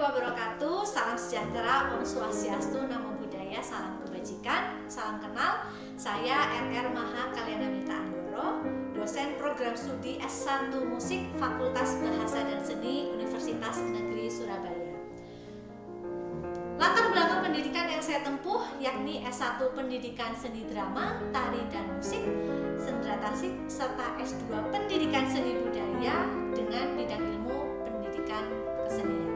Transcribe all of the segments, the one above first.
wabarakatuh. Salam sejahtera, Om Swastiastu, Namo Buddhaya, salam kebajikan, salam kenal. Saya RR Maha Kalyanamita Anggoro, dosen program studi S1 Musik Fakultas Bahasa dan Seni Universitas Negeri Surabaya. Latar belakang pendidikan yang saya tempuh yakni S1 Pendidikan Seni Drama, Tari dan Musik, Sendra Tasik, serta S2 Pendidikan Seni Budaya dengan bidang ilmu pendidikan kesenian.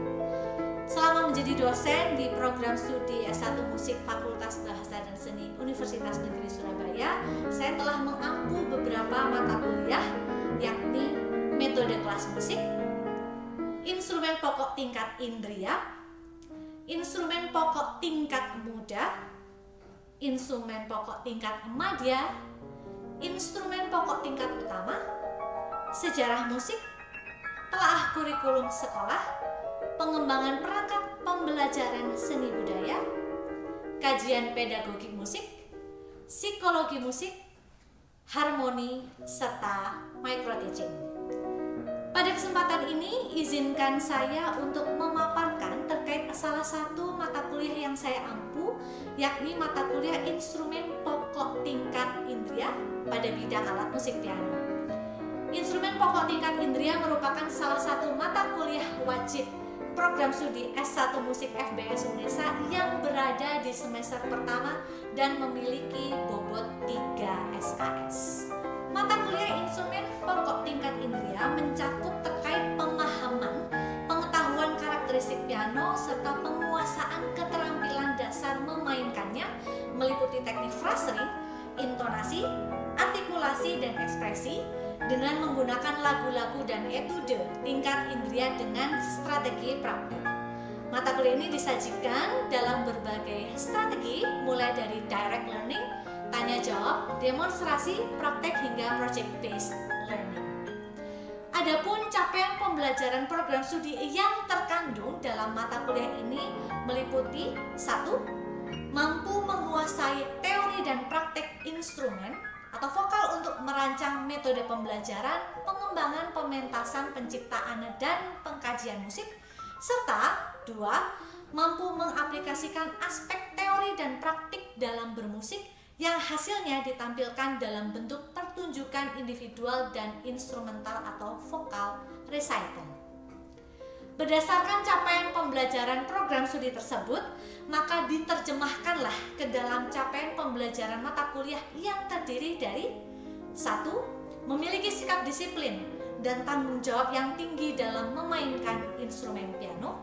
Selama menjadi dosen di program studi S1 Musik Fakultas Bahasa dan Seni Universitas Negeri Surabaya, saya telah mengampu beberapa mata kuliah yakni metode kelas musik, instrumen pokok tingkat indria, instrumen pokok tingkat muda, instrumen pokok tingkat madya, instrumen pokok tingkat utama, sejarah musik, telaah kurikulum sekolah, pengembangan perangkat pembelajaran seni budaya, kajian pedagogik musik, psikologi musik, harmoni, serta microteaching. Pada kesempatan ini, izinkan saya untuk memaparkan terkait salah satu mata kuliah yang saya ampu, yakni mata kuliah instrumen pokok tingkat indria pada bidang alat musik piano. Instrumen pokok tingkat indria merupakan salah satu mata kuliah wajib program studi S1 Musik FBS UNESA yang berada di semester pertama dan memiliki bobot 3 SKS. Mata kuliah instrumen pokok tingkat indria mencakup terkait pemahaman, pengetahuan karakteristik piano, serta penguasaan keterampilan dasar memainkannya, meliputi teknik phrasing, intonasi, artikulasi, dan ekspresi, dengan menggunakan lagu-lagu dan etude tingkat indria dengan strategi praktik. Mata kuliah ini disajikan dalam berbagai strategi, mulai dari direct learning, tanya jawab, demonstrasi, praktek, hingga project based learning. Adapun capaian pembelajaran program studi yang terkandung dalam mata kuliah ini meliputi 1. Mampu menguasai teori dan praktek instrumen atau vokal untuk merancang metode pembelajaran, pengembangan, pementasan, penciptaan, dan pengkajian musik, serta 2. Mampu mengaplikasikan aspek teori dan praktik dalam bermusik yang hasilnya ditampilkan dalam bentuk pertunjukan individual dan instrumental atau vokal recital. Berdasarkan capaian pembelajaran program studi tersebut, maka diterjemahkanlah ke dalam capaian pembelajaran mata kuliah yang terdiri dari 1. Memiliki sikap disiplin dan tanggung jawab yang tinggi dalam memainkan instrumen piano.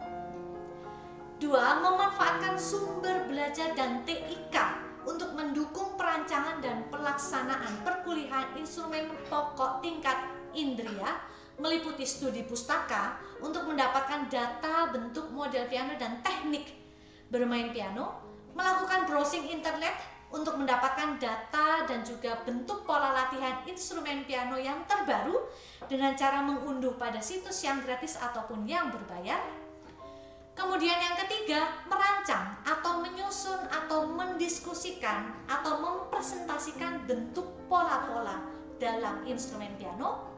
2. Memanfaatkan sumber belajar dan TIK untuk mendukung perancangan dan pelaksanaan perkuliahan instrumen pokok tingkat indria, meliputi studi pustaka untuk mendapatkan data bentuk model piano dan teknik bermain piano, melakukan browsing internet untuk mendapatkan data dan juga bentuk pola latihan instrumen piano yang terbaru dengan cara mengunduh pada situs yang gratis ataupun yang berbayar. Kemudian yang ketiga, merancang atau menyusun atau mendiskusikan atau mempresentasikan bentuk pola-pola dalam instrumen piano.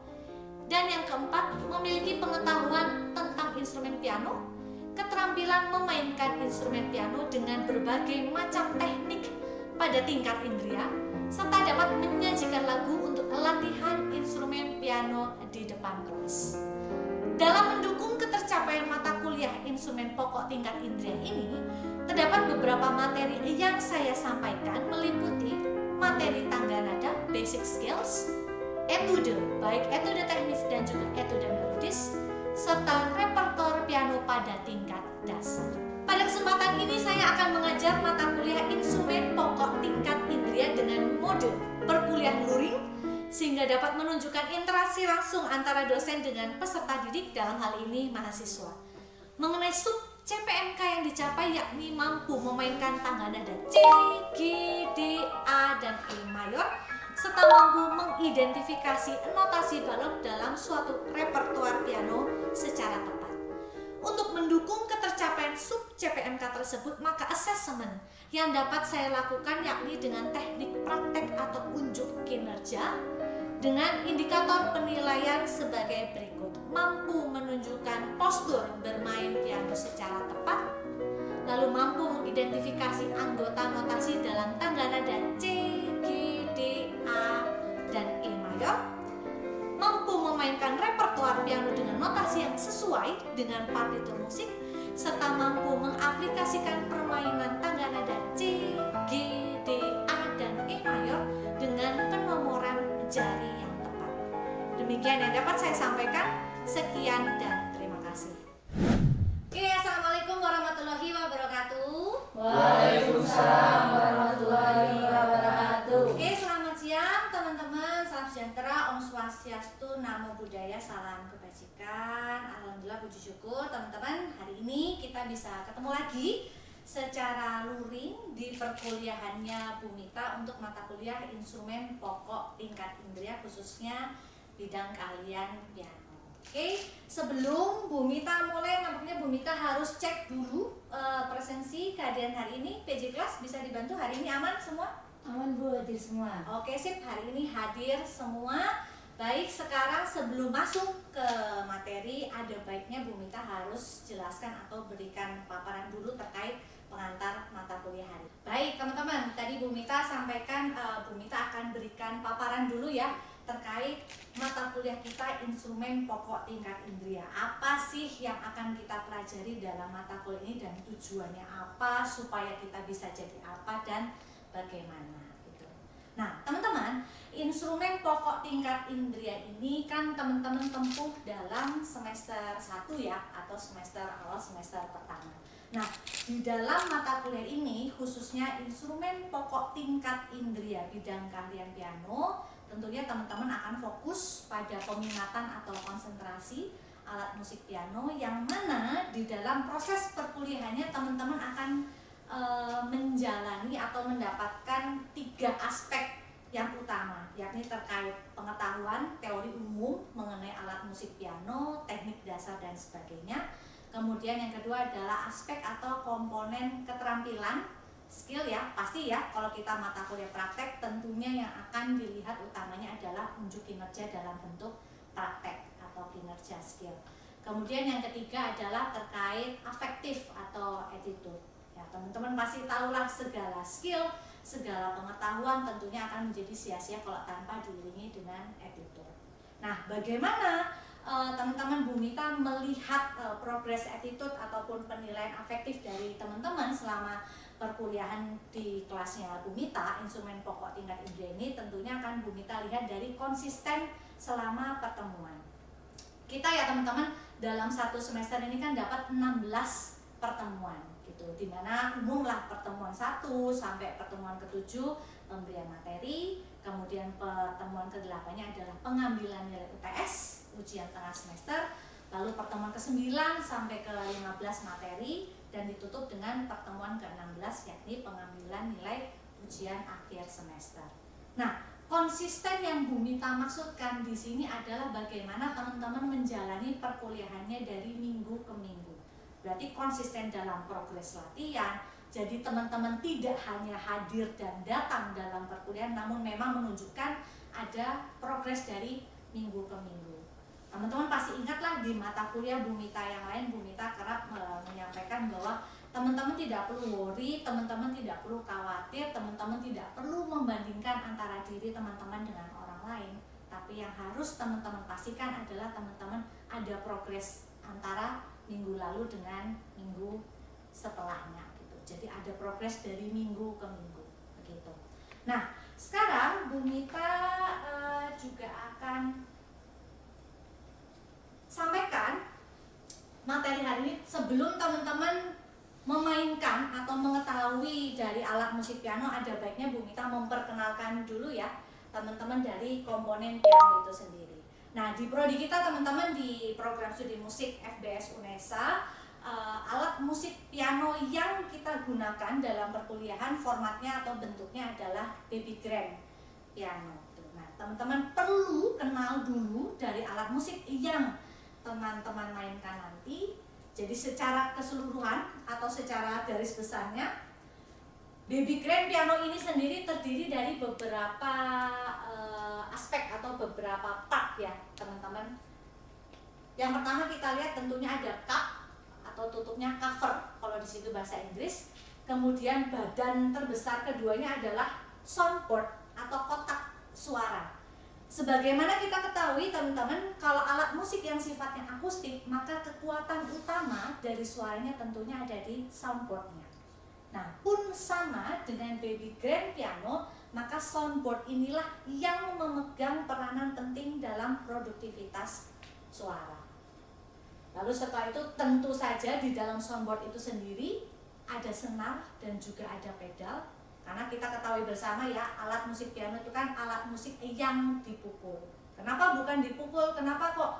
Dan yang keempat, memiliki pengetahuan tentang instrumen piano, keterampilan memainkan instrumen piano dengan berbagai macam teknik pada tingkat indria, serta dapat menyajikan lagu untuk latihan instrumen piano di depan kelas. Dalam mendukung ketercapaian mata kuliah instrumen pokok tingkat indria ini, terdapat beberapa materi yang saya sampaikan meliputi materi tangga nada, basic skills, etude, baik etude teknis dan juga etude melodis, serta repertoire piano pada tingkat dasar. Pada kesempatan ini saya akan mengajar mata kuliah instrumen pokok tingkat indria dengan mode perkuliahan luring, sehingga dapat menunjukkan interaksi langsung antara dosen dengan peserta didik, dalam hal ini mahasiswa. Mengenai sub CPMK yang dicapai yakni mampu memainkan tangga nada C, G, D, A, dan E mayor, serta mampu mengidentifikasi notasi balok dalam suatu repertoire piano secara tepat. Untuk mendukung ketercapaian sub CPMK tersebut, maka asesmen yang dapat saya lakukan yakni dengan teknik praktek atau unjuk kinerja, dengan indikator penilaian sebagai berikut: mampu menunjukkan postur bermain piano secara tepat, lalu mampu mengidentifikasi anggota notasi dalam tangga nada C, G, D, A, dan E mayor, mampu memainkan repertoar piano dengan notasi yang sesuai dengan partitur musik, serta mampu mengaplikasikan permainan tangga nada C, G, D, A, dan E mayor dengan penomoran jari yang tepat. Demikian yang dapat saya sampaikan. Sekian dan terima kasih. Oke, assalamualaikum warahmatullahi wabarakatuh. Waalaikumsalam warahmatullahi wabarakatuh. Oke, selamat siang teman-teman. Salam sejahtera, Om Swastiastu, Namo Buddhaya, salam kebajikan. Alhamdulillah, puji syukur teman-teman. Hari ini kita bisa ketemu lagi secara luring di perkuliahannya Bu Mita untuk mata kuliah instrumen pokok tingkat indria, khususnya bidang keahlian piano. Oke, sebelum Bu Mita mulai, nampaknya Bu Mita harus cek dulu presensi kehadiran hari ini. PJ kelas bisa dibantu hari ini aman semua? Aman Bu, hadir semua. Oke, sip, hari ini hadir semua. Baik, sekarang sebelum masuk ke materi, ada baiknya Bu Mita harus jelaskan atau berikan paparan dulu terkait pengantar mata kuliah hari. Baik teman-teman, tadi Bu Mita sampaikan Bu Mita akan berikan paparan dulu ya terkait mata kuliah kita instrumen pokok tingkat indria. Apa sih yang akan kita pelajari dalam mata kuliah ini dan tujuannya apa, supaya kita bisa jadi apa dan bagaimana gitu. Nah teman-teman, instrumen pokok tingkat indria ini kan teman-teman tempuh dalam semester 1 ya, atau semester awal, semester pertama. Nah, di dalam mata kuliah ini khususnya instrumen pokok tingkat indria bidang keahlian piano, tentunya teman-teman akan fokus pada peminatan atau konsentrasi alat musik piano, yang mana di dalam proses perkuliahannya teman-teman akan menjalani atau mendapatkan 3 aspek yang utama, yakni terkait pengetahuan teori umum mengenai alat musik piano, teknik dasar dan sebagainya. Kemudian yang kedua adalah aspek atau komponen keterampilan, skill ya, pasti ya kalau kita mata kuliah praktek tentunya yang akan dilihat utamanya adalah unjuk kinerja dalam bentuk praktek atau kinerja skill. Kemudian yang ketiga adalah terkait afektif atau attitude. Ya, teman-teman pasti tahulah segala skill, segala pengetahuan tentunya akan menjadi sia-sia kalau tanpa diiringi dengan attitude. Nah, bagaimana teman-teman Bu Mita melihat progres attitude ataupun penilaian afektif dari teman-teman selama perkuliahan di kelasnya Bu Mita, instrumen pokok tingkat indria ini tentunya akan Bu Mita lihat dari konsisten selama pertemuan. Kita ya teman-teman dalam satu semester ini kan dapat 16 pertemuan gitu, dimana umumlah pertemuan 1 sampai pertemuan ke-7 pemberian materi, kemudian pertemuan ke-8-nya adalah pengambilan nilai UTS, ujian tengah semester, lalu pertemuan ke-9 sampai ke-15 materi, dan ditutup dengan pertemuan ke-16 yakni pengambilan nilai ujian akhir semester. Nah, konsisten yang Bu Mita maksudkan di sini adalah bagaimana teman-teman menjalani perkuliahannya dari minggu ke minggu. Berarti konsisten dalam progres latihan. Jadi teman-teman tidak hanya hadir dan datang dalam perkuliahan, namun memang menunjukkan ada progres dari minggu ke minggu. Teman-teman pasti ingatlah di mata kuliah Bu Mita yang lain, Bu Mita kerap menyampaikan bahwa teman-teman tidak perlu worry, teman-teman tidak perlu khawatir, teman-teman tidak perlu membandingkan antara diri teman-teman dengan orang lain. Tapi yang harus teman-teman pastikan adalah teman-teman ada progres antara minggu lalu dengan minggu setelahnya gitu. Jadi ada progres dari minggu ke minggu begitu. Nah, sekarang Bu Mita juga akan sampaikan materi hari ini. Sebelum teman-teman memainkan atau mengetahui dari alat musik piano, ada baiknya Bu Mita memperkenalkan dulu ya teman-teman dari komponen piano itu sendiri. Nah, di prodi kita teman-teman di program studi musik FBS UNESA, alat musik piano yang kita gunakan dalam perkuliahan formatnya atau bentuknya adalah baby grand piano. Nah, teman-teman perlu kenal dulu dari alat musik yang teman-teman mainkan nanti. Jadi secara keseluruhan atau secara garis besarnya, baby grand piano ini sendiri terdiri dari beberapa aspek atau beberapa part ya teman-teman. Yang pertama kita lihat tentunya ada cup atau tutupnya cover kalau di situ bahasa Inggris. Kemudian badan terbesar keduanya adalah soundboard atau kotak suara. Sebagaimana kita ketahui teman-teman, kalau alat musik yang sifatnya akustik, maka kekuatan utama dari suaranya tentunya ada di soundboardnya. Nah, pun sama dengan baby grand piano, maka soundboard inilah yang memegang peranan penting dalam produktivitas suara. Lalu setelah itu tentu saja di dalam soundboard itu sendiri ada senar dan juga ada pedal. Karena kita ketahui bersama ya, alat musik piano itu kan alat musik yang dipukul. Kenapa bukan dipukul? Kenapa kok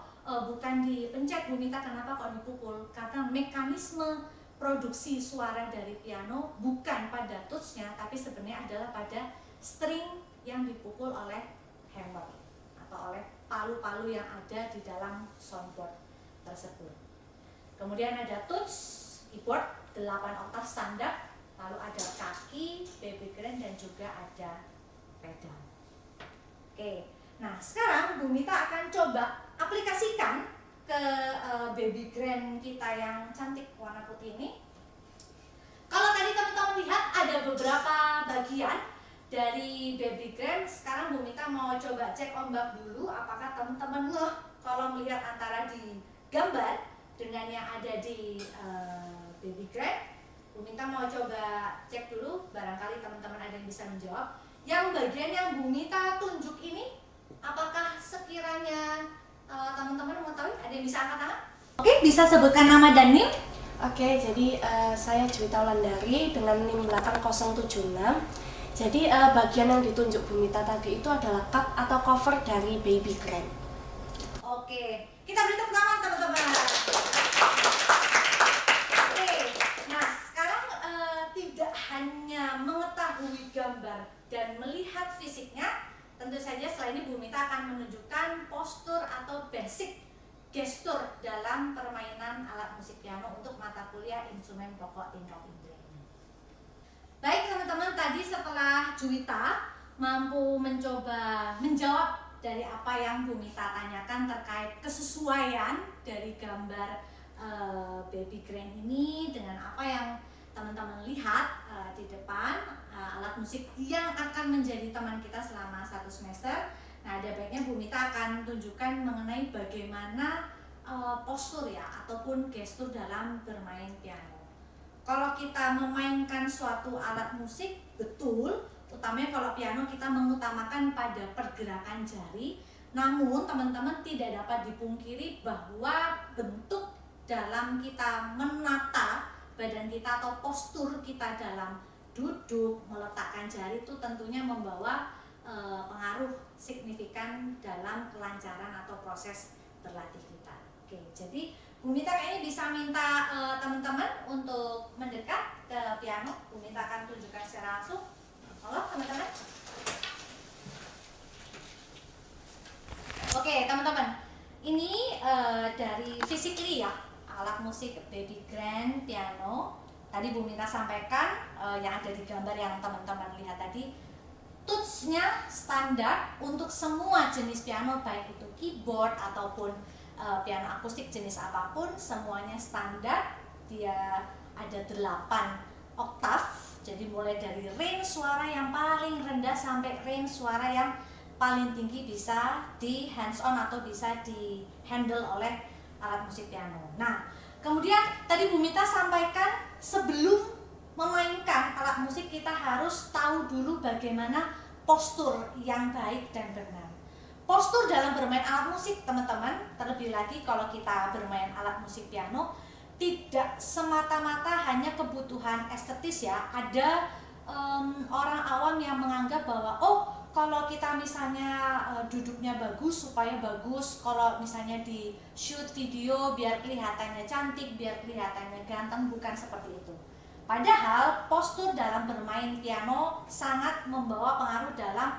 bukan dipencet Bu Mita? Kenapa kok dipukul? Karena mekanisme produksi suara dari piano bukan pada touch-nya, tapi sebenarnya adalah pada string yang dipukul oleh hammer atau oleh palu-palu yang ada di dalam soundboard tersebut. Kemudian ada touch keyboard 8 oktav standar, lalu ada kaki baby grand dan juga ada pedal. Oke, nah sekarang Bu Mita akan coba aplikasikan ke baby grand kita yang cantik warna putih ini. Kalau tadi teman-teman lihat ada beberapa bagian dari baby grand, sekarang Bu Mita mau coba cek ombak dulu apakah teman-teman kalau melihat antara di gambar dengan yang ada di baby grand. Bu Mita mau coba cek dulu, barangkali teman-teman ada yang bisa menjawab. Yang bagian yang Bu Mita tunjuk ini, apakah sekiranya teman-teman mengetahui? Ada yang bisa angkat tangan? Oke, bisa sebutkan nama dan NIM? Oke, jadi saya Juwita Wulandari dengan NIM belakang 076. Jadi bagian yang ditunjuk Bu Mita tadi itu adalah cup atau cover dari baby grand. Oke, kita beri tepuk tangan teman-teman. Oke, nah sekarang tidak hanya mengetahui gambar dan melihat fisiknya, tentu saja setelah ini Bu Mita akan menunjukkan postur atau basic gestur dalam permainan alat musik piano untuk mata kuliah instrumen pokok tingkat tinggi. Baik teman-teman, tadi setelah Juwita mampu mencoba menjawab dari apa yang Bu Mita tanyakan terkait kesesuaian dari gambar baby grand ini dengan apa yang teman-teman lihat di depan alat musik yang akan menjadi teman kita selama 1 semester. Nah, ada baiknya Bu Mita akan tunjukkan mengenai bagaimana postur ya ataupun gestur dalam bermain piano. Kalau kita memainkan suatu alat musik, betul, utamanya kalau piano kita mengutamakan pada pergerakan jari. Namun teman-teman tidak dapat dipungkiri bahwa bentuk dalam kita menata badan kita atau postur kita dalam duduk, meletakkan jari itu tentunya membawa pengaruh signifikan dalam kelancaran atau proses berlatih kita. Oke, jadi Bu Mita kayaknya bisa minta teman-teman untuk mendekat ke piano. Bu Mita akan tunjukkan secara langsung. Halo teman-teman. Oke teman-teman, ini dari physically ya, alat musik baby grand piano. Tadi Bu Mita sampaikan yang ada di gambar yang teman-teman lihat tadi, touch-nya standar untuk semua jenis piano, baik itu keyboard ataupun piano akustik jenis apapun, semuanya standar. Dia ada 8 oktav, jadi mulai dari range suara yang paling rendah sampai range suara yang paling tinggi bisa di hands on atau bisa di handle oleh alat musik piano. Nah, kemudian tadi Bu Mita sampaikan sebelum memainkan alat musik kita harus tahu dulu bagaimana postur yang baik dan benar. Postur dalam bermain alat musik teman-teman, terlebih lagi kalau kita bermain alat musik piano, tidak semata-mata hanya kebutuhan estetis ya. Ada orang awam yang menganggap bahwa kalau kita misalnya duduknya bagus supaya bagus, kalau misalnya di shoot video biar kelihatannya cantik, biar kelihatannya ganteng, bukan seperti itu. Padahal postur dalam bermain piano sangat membawa pengaruh dalam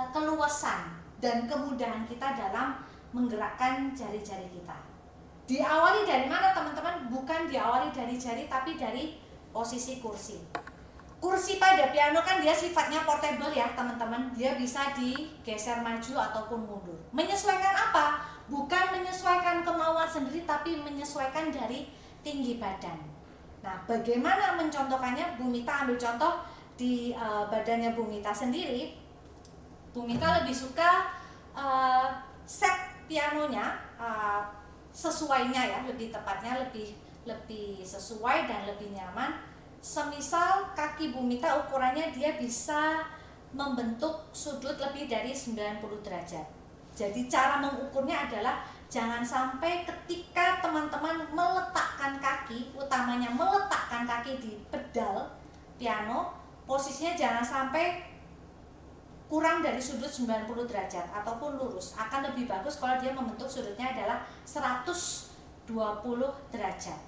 keluasan dan kemudahan kita dalam menggerakkan jari-jari kita. Diawali dari mana teman-teman? Bukan diawali dari jari tapi dari posisi kursi. kursi pada piano kan dia sifatnya portable ya teman-teman, dia bisa digeser maju ataupun mundur. Menyesuaikan apa? Bukan menyesuaikan kemauan sendiri, tapi menyesuaikan dari tinggi badan. Nah, bagaimana mencontohkannya? Bu Mita ambil contoh di badannya Bu Mita sendiri. Bu Mita lebih suka set pianonya sesuainya ya, lebih tepatnya lebih sesuai dan lebih nyaman. Semisal kaki Bu Mita ukurannya dia bisa membentuk sudut lebih dari 90 derajat. Jadi cara mengukurnya adalah jangan sampai ketika teman-teman meletakkan kaki, utamanya meletakkan kaki di pedal piano, posisinya jangan sampai kurang dari sudut 90 derajat ataupun lurus. Akan lebih bagus kalau dia membentuk sudutnya adalah 120 derajat.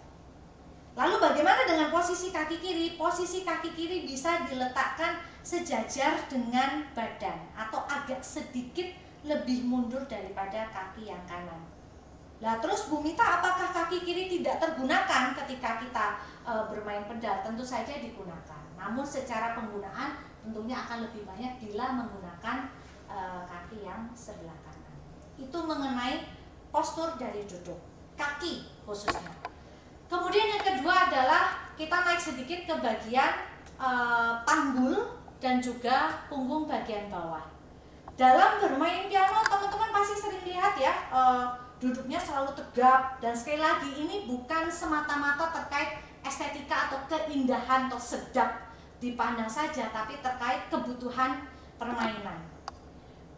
Lalu bagaimana dengan posisi kaki kiri? Posisi kaki kiri bisa diletakkan sejajar dengan badan atau agak sedikit lebih mundur daripada kaki yang kanan. Nah, terus Bu Mita, apakah kaki kiri tidak tergunakan ketika kita bermain pedal? Tentu saja digunakan. Namun secara penggunaan tentunya akan lebih banyak bila menggunakan kaki yang sebelah kanan. Itu mengenai postur dari duduk, kaki khususnya. Kemudian yang kedua adalah kita naik sedikit ke bagian panggul dan juga punggung bagian bawah. Dalam bermain piano teman-teman pasti sering lihat ya, duduknya selalu tegap, dan sekali lagi ini bukan semata-mata terkait estetika atau keindahan atau sedap dipandang saja, tapi terkait kebutuhan permainan.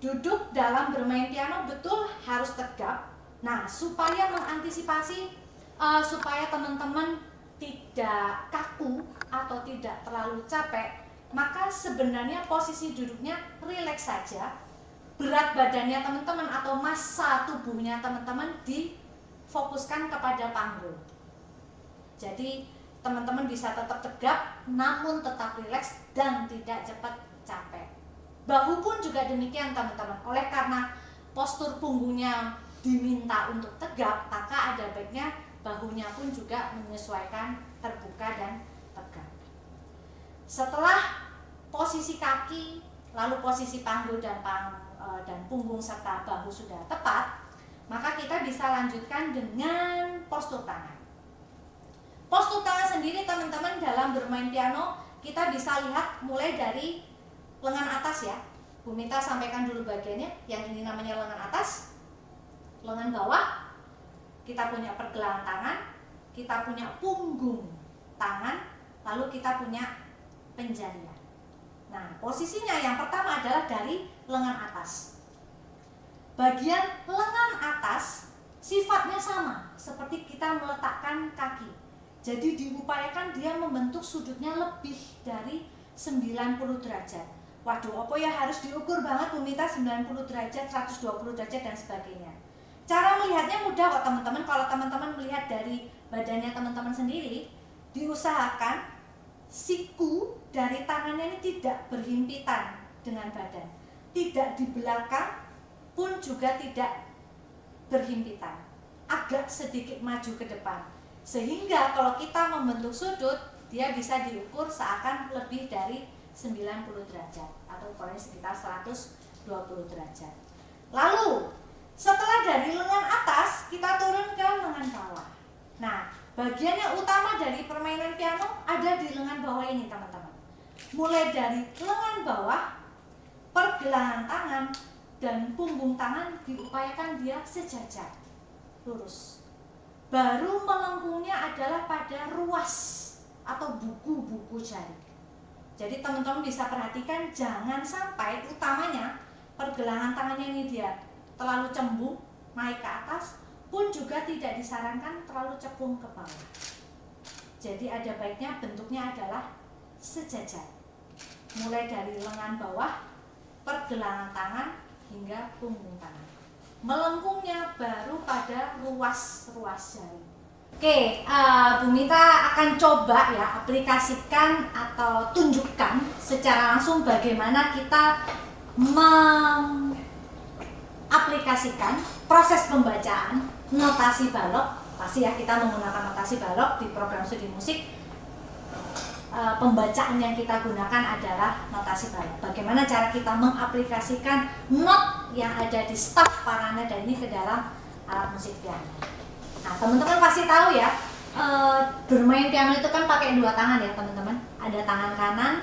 Duduk dalam bermain piano betul harus tegap. Nah, supaya mengantisipasi supaya teman-teman tidak kaku atau tidak terlalu capek, maka sebenarnya posisi duduknya rileks saja. Berat badannya teman-teman atau massa tubuhnya teman-teman difokuskan kepada panggul. Jadi teman-teman bisa tetap tegap namun tetap rileks dan tidak cepat capek. Bahu pun juga demikian teman-teman. Oleh karena postur punggungnya diminta untuk tegap, maka ada baiknya bahunya pun juga menyesuaikan terbuka dan tegap. Setelah posisi kaki, lalu posisi panggul dan punggung serta bahu sudah tepat, maka kita bisa lanjutkan dengan postur tangan. Postur tangan sendiri teman-teman dalam bermain piano kita bisa lihat mulai dari lengan atas ya. Bu Mita sampaikan dulu bagiannya, yang ini namanya lengan atas, lengan bawah, kita punya pergelangan tangan, kita punya punggung tangan, lalu kita punya penjarian. Nah, posisinya yang pertama adalah dari lengan atas. Bagian lengan atas sifatnya sama seperti kita meletakkan kaki. Jadi diupayakan dia membentuk sudutnya lebih dari 90 derajat. Waduh, apa ya harus diukur banget Bu Mita 90 derajat, 120 derajat dan sebagainya. Cara melihatnya mudah kok teman-teman. Kalau teman-teman melihat dari badannya teman-teman sendiri, diusahakan siku dari tangannya ini tidak berhimpitan dengan badan, tidak di belakang pun juga tidak berhimpitan, agak sedikit maju ke depan, sehingga kalau kita membentuk sudut dia bisa diukur seakan lebih dari 90 derajat atau ukurannya sekitar 120 derajat. Lalu setelah dari lengan atas kita turun ke lengan bawah. Nah, bagian yang utama dari permainan piano ada di lengan bawah ini teman-teman. Mulai dari lengan bawah, pergelangan tangan dan punggung tangan diupayakan dia sejajar, lurus. Baru melengkungnya adalah pada ruas atau buku-buku jari. Jadi teman-teman bisa perhatikan jangan sampai utamanya pergelangan tangannya ini dia terlalu cembung naik ke atas, pun juga tidak disarankan terlalu cekung ke bawah. Jadi ada baiknya bentuknya adalah sejajar, mulai dari lengan bawah, pergelangan tangan hingga punggung tangan. Melengkungnya baru pada ruas-ruas jari. Oke, Bu Mita akan coba ya aplikasikan atau tunjukkan secara langsung bagaimana kita aplikasikan proses pembacaan notasi balok. Pasti ya kita menggunakan notasi balok di program studi musik. pembacaan yang kita gunakan adalah notasi bawah. Bagaimana cara kita mengaplikasikan not yang ada di staf paranada ini ke dalam alat musik piano. Nah, teman-teman pasti tahu ya, bermain piano itu kan pakai dua tangan ya teman-teman. Ada tangan kanan,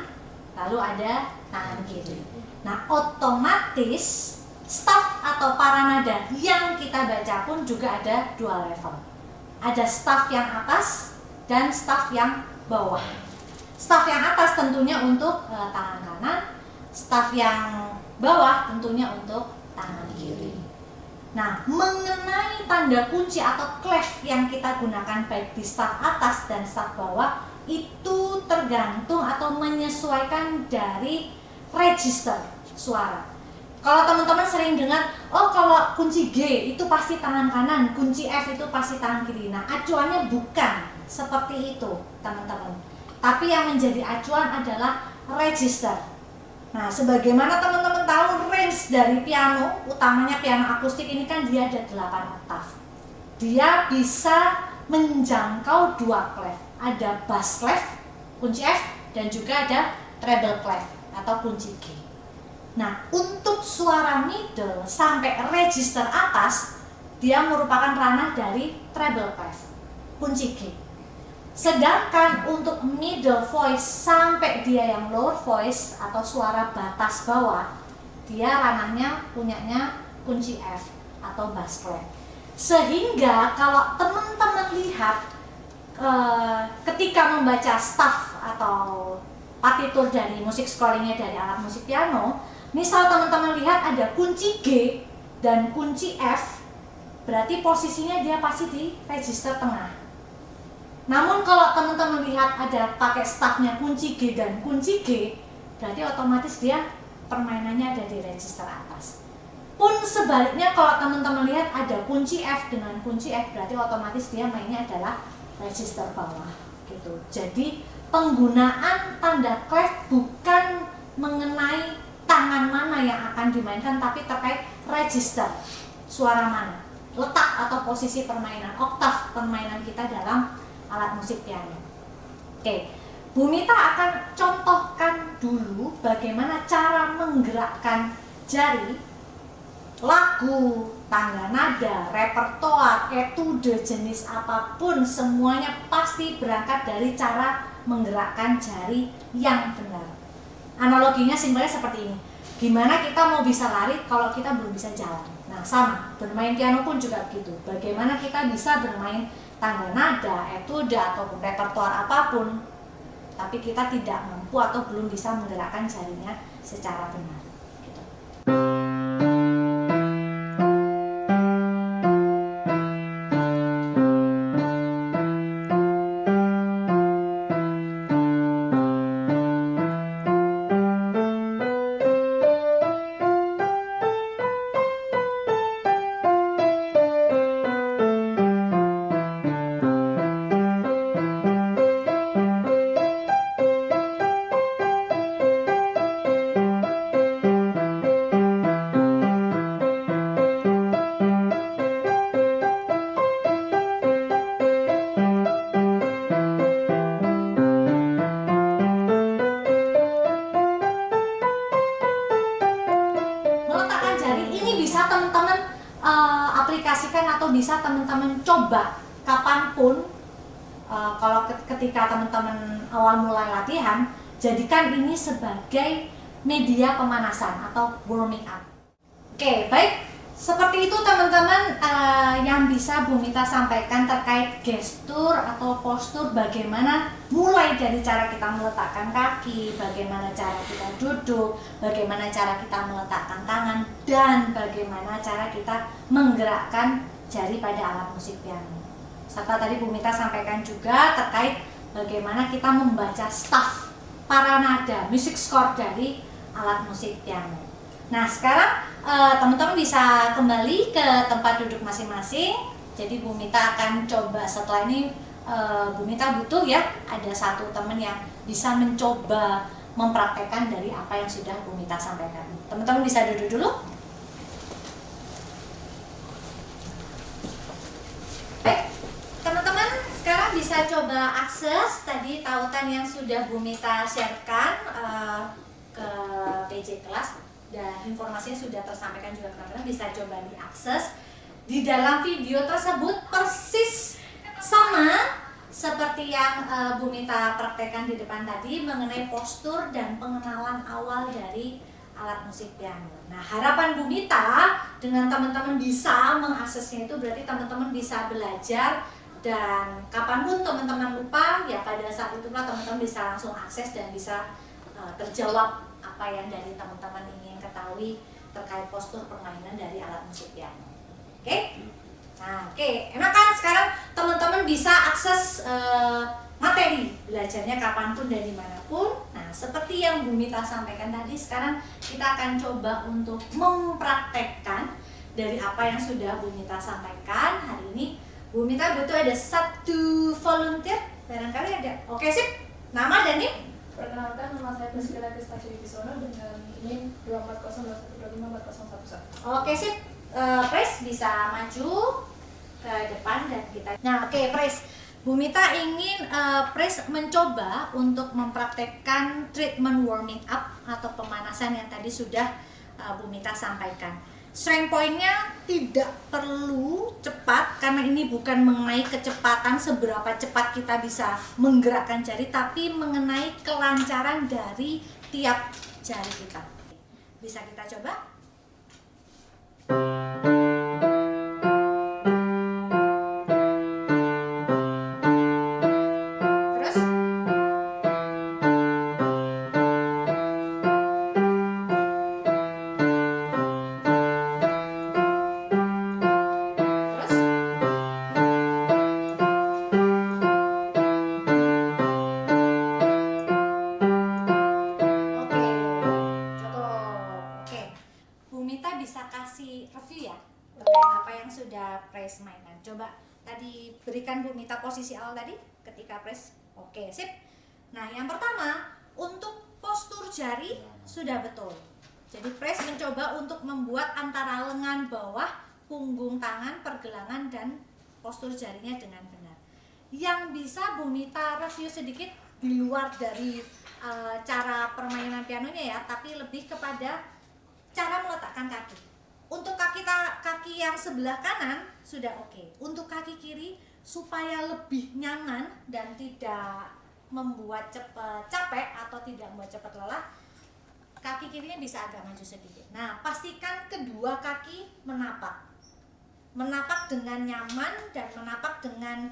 lalu ada tangan kiri. Nah, otomatis staf atau paranada yang kita baca pun juga ada dua level. Ada staf yang atas dan staf yang bawah. Staf yang atas tentunya untuk tangan kanan, staf yang bawah tentunya untuk tangan kiri. Nah, mengenai tanda kunci atau clef yang kita gunakan baik di staf atas dan staf bawah itu tergantung atau menyesuaikan dari register suara. Kalau teman-teman sering dengar, oh kalau kunci G itu pasti tangan kanan, kunci F itu pasti tangan kiri. Nah, acuannya bukan seperti itu, teman-teman. Tapi yang menjadi acuan adalah register. Nah, sebagaimana teman-teman tahu range dari piano, utamanya piano akustik ini kan dia ada 8 oktav. Dia bisa menjangkau 2 clef. Ada bass clef, kunci F, dan juga ada treble clef atau kunci G. Nah, untuk suara middle sampai register atas, dia merupakan ranah dari treble clef, kunci G. Sedangkan untuk middle voice sampai dia yang lower voice atau suara batas bawah, dia ranahnya punyanya kunci F atau bass clef. Sehingga kalau teman-teman lihat ketika membaca staff atau partitur dari musik scoringnya dari alat musik piano, misal teman-teman lihat ada kunci G dan kunci F, berarti posisinya dia pasti di register tengah. Namun kalau teman-teman lihat ada pakai stafnya kunci G dan kunci G, berarti otomatis dia permainannya ada di register atas. Pun sebaliknya kalau teman-teman lihat ada kunci F dengan kunci F, berarti otomatis dia mainnya adalah register bawah gitu. Jadi penggunaan tanda clef bukan mengenai tangan mana yang akan dimainkan, tapi terkait register suara mana, letak atau posisi permainan, oktav permainan kita dalam alat musik piano. Oke, Bu Mita akan contohkan dulu bagaimana cara menggerakkan jari, lagu, tangga nada, repertoar, etude jenis apapun, semuanya pasti berangkat dari cara menggerakkan jari yang benar. Analoginya simpelnya seperti ini. Gimana kita mau bisa lari kalau kita belum bisa jalan? Nah, sama, bermain piano pun juga begitu. Bagaimana kita bisa bermain tangga nada, etude ataupun repertoar apapun, tapi kita tidak mampu atau belum bisa menggerakkan jarinya secara benar. Gitu. Aplikasikan atau bisa teman-teman coba kapanpun. Kalau ketika teman-teman awal mulai latihan, jadikan ini sebagai media pemanasan atau warming up. Oke, baik. Seperti itu teman-teman yang bisa Bu Mita sampaikan terkait gestur atau postur, bagaimana mulai dari cara kita meletakkan kaki, bagaimana cara kita duduk, bagaimana cara kita meletakkan tangan, dan bagaimana cara kita menggerakkan jari pada alat musik piano. Serta tadi Bu Mita sampaikan juga terkait bagaimana kita membaca staff paranada, music score dari alat musik piano. Nah, sekarang teman-teman bisa kembali ke tempat duduk masing-masing. Jadi Bu Mita akan coba setelah ini, Bu Mita butuh ya ada satu teman yang bisa mencoba mempraktekkan dari apa yang sudah Bu Mita sampaikan. Teman-teman bisa duduk dulu. Baik, teman-teman sekarang bisa bisa coba akses tadi tautan yang sudah Bu Mita sharekan ke PJ kelas dan informasinya sudah tersampaikan juga teman-teman, bisa coba diakses. Di dalam video tersebut persis sama seperti yang Bu Mita praktekkan di depan tadi mengenai postur dan pengenalan awal dari alat musik piano. Nah, harapan Bu Mita dengan teman-teman bisa mengaksesnya itu berarti teman-teman bisa belajar, dan kapanpun teman-teman lupa ya pada saat itulah teman-teman bisa langsung akses dan bisa terjawab apa yang dari teman-teman ingin ketahui terkait postur permainan dari alat musik piano. Oke? Nah, enak kan sekarang teman-teman bisa akses materi belajarnya kapanpun dan dimanapun. Nah, seperti yang Bu Mita sampaikan tadi, sekarang kita akan coba untuk mempraktekkan dari apa yang sudah Bu Mita sampaikan hari ini. Bu Mita butuh ada 1 volunteer, barangkali ada. Oke, sip. Nama dan NIM? Perkenalkan, nama saya Priscilla Kristasi Wibisono dengan NIM 24012540111. Oke, sip. Pres bisa maju ke depan dan kita. Nah, oke, Pres. Bu Mita ingin Pres mencoba untuk mempraktekkan treatment warming up atau pemanasan yang tadi sudah Bu Mita sampaikan. Strength point-nya tidak perlu cepat karena ini bukan mengenai kecepatan seberapa cepat kita bisa menggerakkan jari, tapi mengenai kelancaran dari tiap jari kita. Bisa kita coba? Terus? Sudah Pres mainan. Coba tadi berikan Bu Mita posisi awal tadi ketika Pres. Oke, sip. Nah, yang pertama untuk postur jari sudah betul. Jadi Pres mencoba untuk membuat antara lengan bawah, punggung tangan, pergelangan dan postur jarinya dengan benar. Yang bisa Bu Mita review sedikit di luar dari cara permainan pianonya ya, tapi lebih kepada cara meletakkan kaki. Untuk kaki yang sebelah kanan sudah oke. Untuk kaki kiri supaya lebih nyaman dan tidak membuat cepat capek atau tidak membuat cepat lelah, kaki kirinya bisa agak maju sedikit. Nah, pastikan kedua kaki menapak. Menapak dengan nyaman dan menapak dengan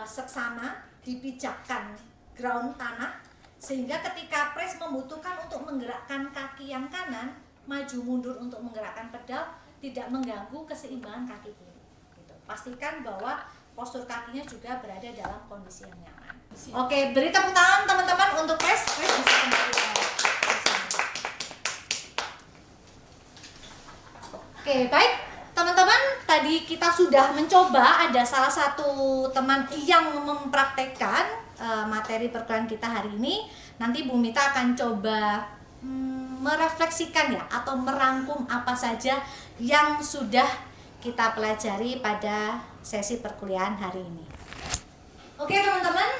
seksama, dipijakkan ground tanah sehingga ketika Pres membutuhkan untuk menggerakkan kaki yang kanan, maju mundur untuk menggerakkan pedal, tidak mengganggu keseimbangan kaki kiri. Gitu. Pastikan bahwa postur kakinya juga berada dalam kondisi yang nyaman. Oke, beri tepuk tangan teman-teman untuk Pres. Pres bisa kembali ke posisi. Oke, baik. Teman-teman, tadi kita sudah mencoba, ada salah satu teman yang mempraktekkan materi perkuliahan kita hari ini. Nanti Bu Mita akan coba merefleksikan ya atau merangkum apa saja yang sudah kita pelajari pada sesi perkuliahan hari ini. Oke teman-teman,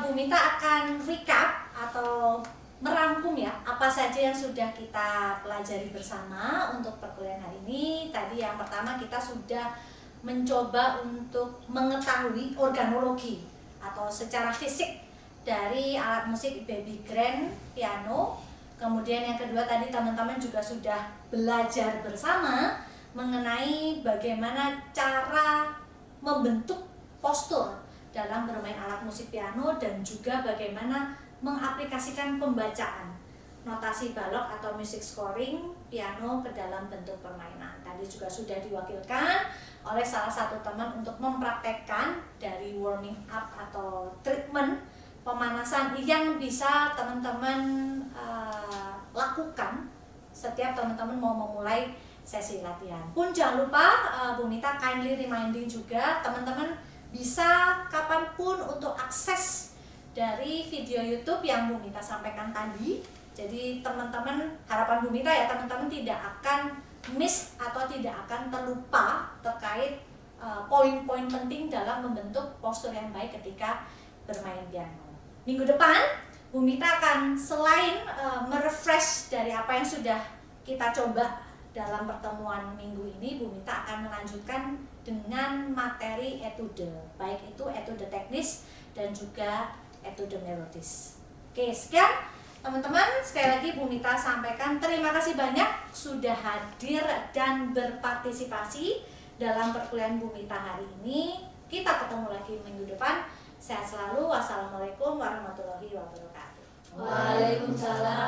Bu Mita akan recap atau merangkum ya apa saja yang sudah kita pelajari bersama untuk perkuliahan hari ini. Tadi yang pertama kita sudah mencoba untuk mengetahui organologi atau secara fisik dari alat musik baby grand piano. Kemudian yang kedua tadi teman-teman juga sudah belajar bersama mengenai bagaimana cara membentuk postur dalam bermain alat musik piano dan juga bagaimana mengaplikasikan pembacaan notasi balok atau music scoring piano ke dalam bentuk permainan. Tadi juga sudah diwakilkan oleh salah satu teman untuk mempraktekkan dari warming up atau treatment pemanasan yang bisa teman-teman lakukan setiap teman-teman mau memulai sesi latihan. Pun jangan lupa Bu Mita kindly reminding juga teman-teman bisa kapanpun untuk akses dari video YouTube yang Bu Mita sampaikan tadi. Jadi teman-teman, harapan Bu Mita ya teman-teman tidak akan miss atau tidak akan terlupa terkait poin-poin penting dalam membentuk postur yang baik ketika bermain piano. Minggu depan Bu Mita akan selain merefresh dari apa yang sudah kita coba dalam pertemuan minggu ini, Bu Mita akan melanjutkan dengan materi etude, baik itu etude teknis dan juga etude melodis. Oke, sekian teman-teman. Sekali lagi Bu Mita sampaikan terima kasih banyak sudah hadir dan berpartisipasi dalam perkuliahan Bu Mita hari ini. Kita ketemu lagi minggu depan. Sehat selalu. Wassalamualaikum warahmatullahi wabarakatuh. Waalaikumsalam